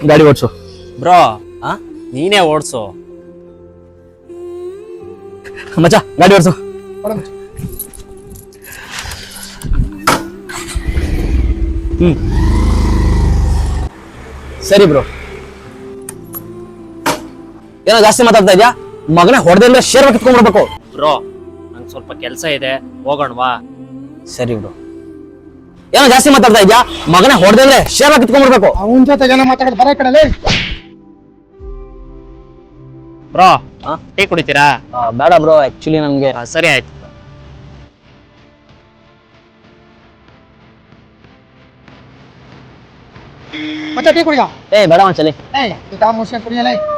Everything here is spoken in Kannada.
ಗಾಡಿ ಓಡಿಸು. ಬ್ರೋ ನೀನೇ ಓಡ್ಸು. ಮಚ್ಚ ಗಾಡಿ ಓಡಿಸು. ಸರಿ ಬ್ರೋ. ಏನೋ ಜಾಸ್ತಿ ಮಾತಾಡ್ತಾ ಇದ್ಯಾ? ಮಗನೇ ಹೊಡೆದಿಂದ ಶೇರ್ ಕಿತ್ಕೊಂಡ್ಬಿಡ್ಬೇಕು. ಬ್ರೋ ನಂಗೆ ಸ್ವಲ್ಪ ಕೆಲಸ ಇದೆ, ಹೋಗೋಣವಾ? ಸರಿ ಬ್ರೋ. ಏನೋ ಜಾಸ್ತಿ ಮಾತಾಡ್ತಾ ಇದ್ಯಾ? ಮಗನೇ ಹೊಡೆದ್ರೆ ಶೇರ್ ಕಿತ್ಕೊಂಡ್ಬಿಡ್ಬೇಕು. ಅವನ ಜೊತೆ ಏನೋ ಮಾತಾಡೋದು ಬರ ಕಡೆ. ಬ್ರೋ ಟೀ ಕುಡಿತೀರಾ? ಬೇಡ ಬ್ರೋ, ಆಕ್ಚುಲಿ ನಮ್ಗೆ. ಸರಿ ಆಯ್ತು. ಮತ್ತೆ ಟೀ ಕುಡಿಯ. ಬೇಡ ಮಚ್ಚಲಿ. ಮುಗಿಸ್ಕೊಂಡು ಕುಡಿಯಲ್ಲ.